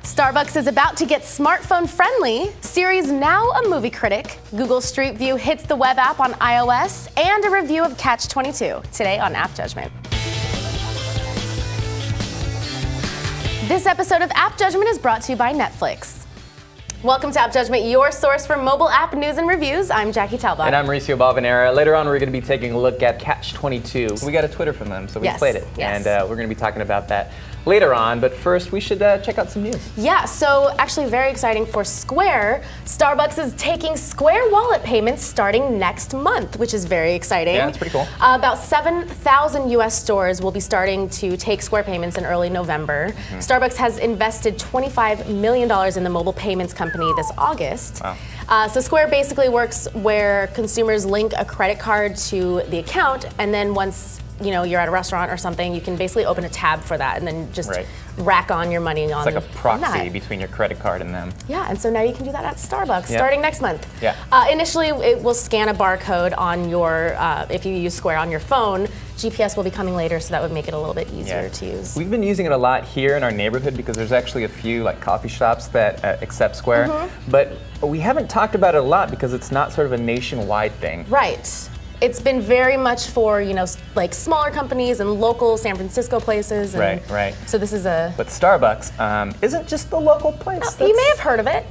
Starbucks is about to get smartphone friendly. Siri's now a movie critic. Google Street View hits the web app on iOS, and a review of Catch-22 today on App Judgment. This episode of App Judgment is brought to you by Netflix. Welcome to App Judgment, your source for mobile app news and reviews. I'm Jackie Talbot. And I'm Mauricio Balvanera. Later on, we're going to be taking a look at Catch-22. We got a Twitter from them, so we played it. Yes. And we're going to be talking about that later on. But first, we should check out some news. Yeah, so actually very exciting for Square. Starbucks is taking Square wallet payments starting next month, which is very exciting. Yeah, that's pretty cool. About 7,000 US stores will be starting to take Square payments in early November. Starbucks has invested $25 million in the mobile payments company this August. Wow. So Square basically works where consumers link a credit card to the account, and then once you're at a restaurant or something, you can basically open a tab for that and then just rack on your money on that. It's like a proxy between your credit card and them. Yeah, and so now you can do that at Starbucks starting next month. Yeah. Initially, it will scan a barcode on your, if you use Square on your phone. GPS will be coming later, so that would make it a little bit easier to use. We've been using it a lot here in our neighborhood because there's actually a few coffee shops that accept Square, but we haven't talked about it a lot because it's not sort of a nationwide thing. Right. It's been very much for, like smaller companies and local San Francisco places. And right. So this is a... But Starbucks isn't just the local place. No, you may have heard of it.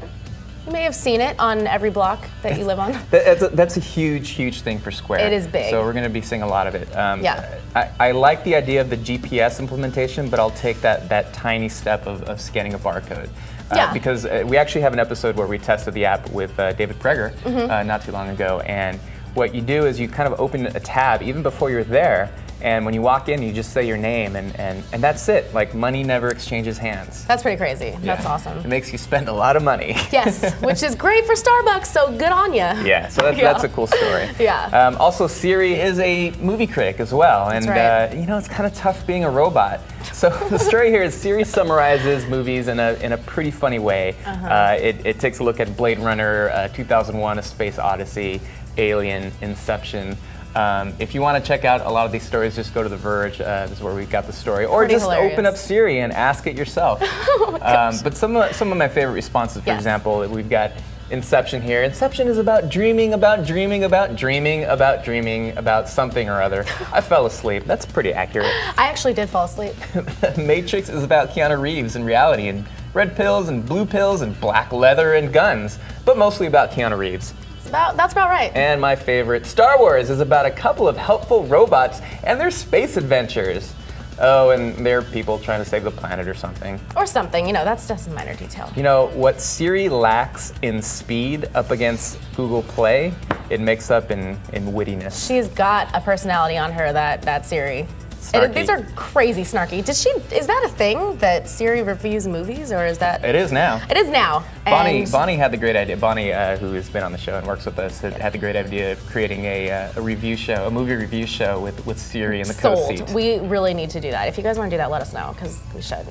You may have seen it on every block that you live on. That's a huge, huge thing for Square. It is big. So we're going to be seeing a lot of it. I like the idea of the GPS implementation, but I'll take that tiny step of scanning a barcode. Because we actually have an episode where we tested the app with David Preger not too long ago. And what you do is you kind of open a tab even before you're there, and when you walk in, you just say your name, and that's it. Like, money never exchanges hands. That's pretty crazy. Yeah. That's awesome. It makes you spend a lot of money. Yes, which is great for Starbucks, so good on you. Yeah, so that's a cool story. Yeah. Also, Siri is a movie critic as well, and it's kind of tough being a robot. So the story here is Siri summarizes movies in a pretty funny way. It takes a look at Blade Runner, 2001: A Space Odyssey, Alien, Inception. If you want to check out a lot of these stories, just go to The Verge. This is where we got the story. Or just open up Siri and ask it yourself. Oh my gosh. But some of my favorite responses, for example, we've got Inception here. Inception is about dreaming about dreaming about dreaming about dreaming about something or other. I fell asleep. That's pretty accurate. I actually did fall asleep. Matrix is about Keanu Reeves in reality, and red pills and blue pills and black leather and guns, but mostly about Keanu Reeves. That's about right. And my favorite, Star Wars, is about a couple of helpful robots and their space adventures. Oh, and they're people trying to save the planet or something. Or something, that's just a minor detail. You know, what Siri lacks in speed up against Google Play, it makes up in wittiness. She's got a personality on her, that Siri. These are crazy snarky. Is that a thing, that Siri reviews movies, or is that? It is now. It is now. Bonnie had the great idea. Bonnie, who has been on the show and works with us, had the great idea of creating a review show, a movie review show with Siri in the co-seat. We really need to do that. If you guys want to do that, let us know, because we should.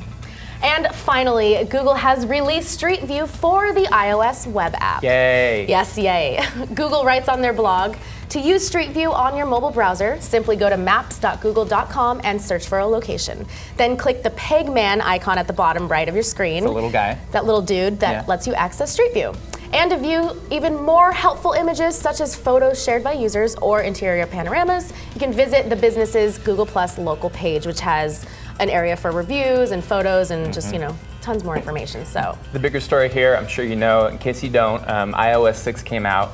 And finally, Google has released Street View for the iOS web app. Yay! Yes, yay. Google writes on their blog, to use Street View on your mobile browser, simply go to maps.google.com and search for a location. Then click the Pegman icon at the bottom right of your screen. It's a little guy. That little dude that lets you access Street View. And to view even more helpful images, such as photos shared by users or interior panoramas, you can visit the business's Google Plus local page, which has an area for reviews and photos and just, tons more information. So the bigger story here, I'm sure you know, in case you don't, iOS 6 came out.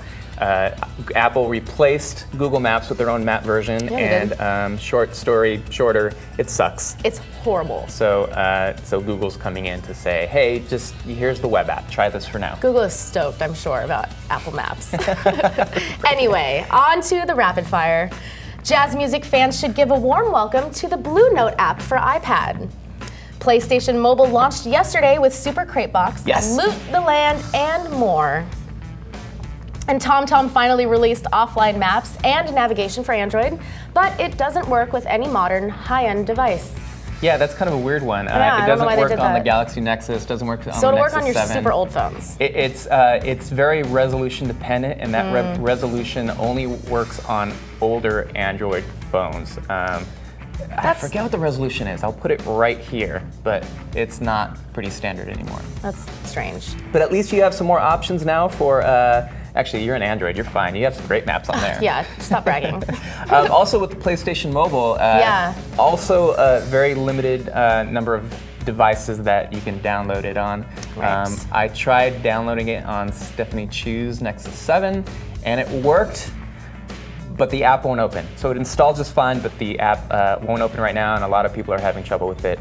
Apple replaced Google Maps with their own map version, and short story shorter, it sucks. It's horrible. So Google's coming in to say, hey, here's the web app. Try this for now. Google is stoked, I'm sure, about Apple Maps. Anyway, on to the rapid fire. Jazz music fans should give a warm welcome to the Blue Note app for iPad. PlayStation Mobile launched yesterday with Super Crate Box, Loot the Land, and more. And TomTom finally released offline maps and navigation for Android, but it doesn't work with any modern high-end device. Yeah, that's kind of a weird one. It doesn't work on the Galaxy Nexus, doesn't work on the Nexus 7. So it'll work on your super old phones. It's very resolution dependent, and that resolution only works on older Android phones. I forget what the resolution is. I'll put it right here, but it's not pretty standard anymore. That's strange. But at least you have some more options now for, actually, you're an Android, you're fine. You have some great maps on there. Yeah, stop bragging. Also with the PlayStation Mobile, also a very limited number of devices that you can download it on. Right. I tried downloading it on Stephanie Chu's Nexus 7, and it worked, but the app won't open. So it installed just fine, but the app won't open right now, and a lot of people are having trouble with it.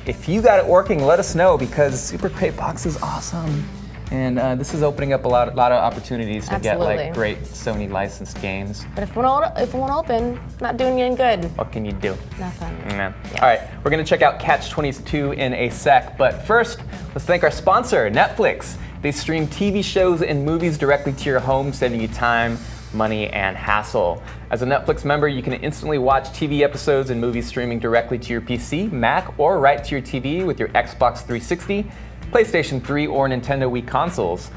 If you got it working, let us know, because Super Crate Box is awesome. And this is opening up a lot of opportunities to get like great Sony licensed games. But if it won't open, not doing you any good. What can you do? Nothing. Yeah. Yes. All right, we're going to check out Catch-22 in a sec, but first, let's thank our sponsor, Netflix. They stream TV shows and movies directly to your home, saving you time, money, and hassle. As a Netflix member, you can instantly watch TV episodes and movies streaming directly to your PC, Mac, or right to your TV with your Xbox 360, PlayStation 3, or Nintendo Wii consoles.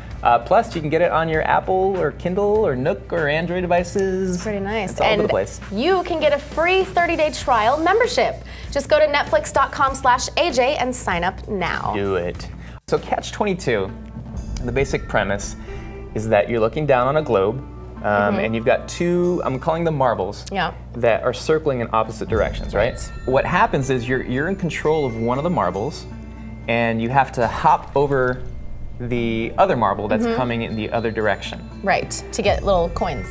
Plus, you can get it on your Apple or Kindle or Nook or Android devices. It's pretty nice. It's all over the place. You can get a free 30-day trial membership. Just go to netflix.com/AJ and sign up now. Do it. So Catch-22, the basic premise is that you're looking down on a globe, and you've got two, I'm calling them marbles, that are circling in opposite directions, right? What happens is you're in control of one of the marbles, and you have to hop over the other marble that's coming in the other direction. Right, to get little coins.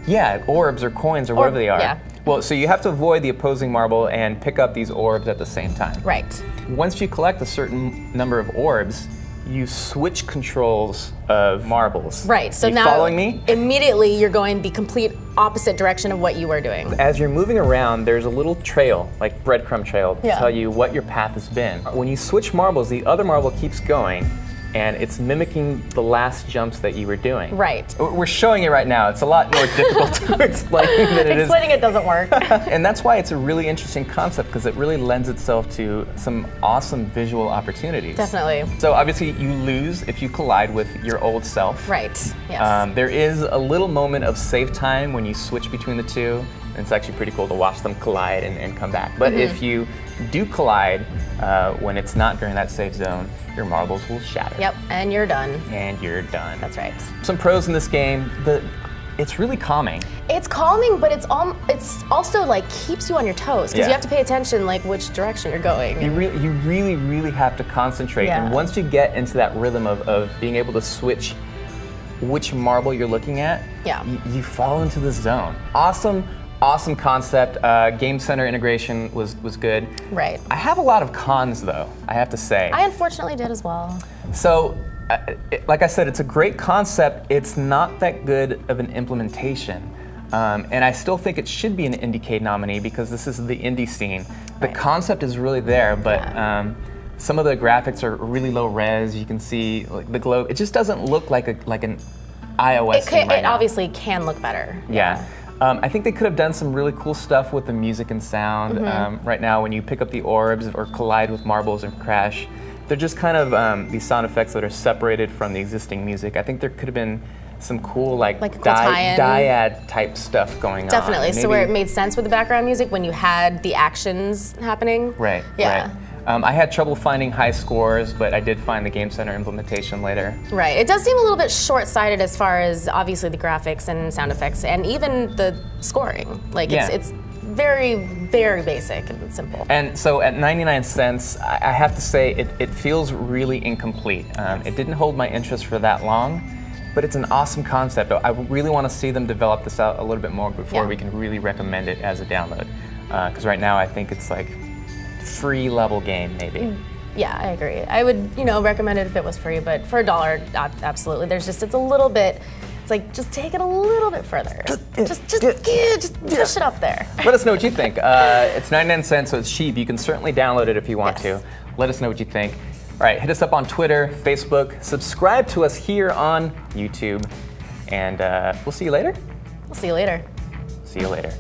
Yeah, orbs or coins or whatever they are. Yeah. Well, so you have to avoid the opposing marble and pick up these orbs at the same time. Right. Once you collect a certain number of orbs, you switch controls of marbles. Right, so now following me? Immediately you're going the complete opposite direction of what you were doing. As you're moving around, there's a little trail, like breadcrumb trail, to tell you what your path has been. When you switch marbles, the other marble keeps going, and it's mimicking the last jumps that you were doing. Right. We're showing it right now. It's a lot more difficult to explain than it is. Explaining it doesn't work. And that's why it's a really interesting concept, because it really lends itself to some awesome visual opportunities. Definitely. So obviously you lose if you collide with your old self. Right, yes. There is a little moment of save time when you switch between the two. And it's actually pretty cool to watch them collide and come back. But if you do collide when it's not during that save zone, your marbles will shatter. Yep, and you're done. And you're done. That's right. Some pros in this game. It's really calming. It's calming, but it's also like keeps you on your toes, because you have to pay attention like which direction you're going. You really have to concentrate. And once you get into that rhythm of being able to switch which marble you're looking at, you fall into the zone. Awesome concept. Game Center integration was good. Right. I have a lot of cons, though, I have to say. I unfortunately did as well. So, like I said, it's a great concept. It's not that good of an implementation. And I still think it should be an IndieCade nominee, because this is the indie scene. The concept is really there, but some of the graphics are really low res. You can see like the globe. It just doesn't look like an iOS game right now. It obviously can look better. Yeah. I think they could have done some really cool stuff with the music and sound. Right now, when you pick up the orbs or collide with marbles and crash, they're just kind of these sound effects that are separated from the existing music. I think there could have been some cool dyad type stuff going on. Definitely. So where it made sense with the background music when you had the actions happening. Right. Yeah. Right. I had trouble finding high scores, but I did find the Game Center implementation later. Right. It does seem a little bit short-sighted as far as obviously the graphics and sound effects, and even the scoring. Like it's very, very basic and simple. And so at 99 cents, I have to say it feels really incomplete. It didn't hold my interest for that long, but it's an awesome concept. I really want to see them develop this out a little bit more before we can really recommend it as a download. Because right now I think it's like free level game, maybe. Yeah, I agree. I would, recommend it if it was free, but for $1, absolutely. There's just, it's a little bit, it's like, just take it a little bit further. Just push it up there. Let us know what you think. It's 99 cents, so it's cheap. You can certainly download it if you want to. Let us know what you think. All right, hit us up on Twitter, Facebook, subscribe to us here on YouTube, and we'll see you later. We'll see you later. See you later.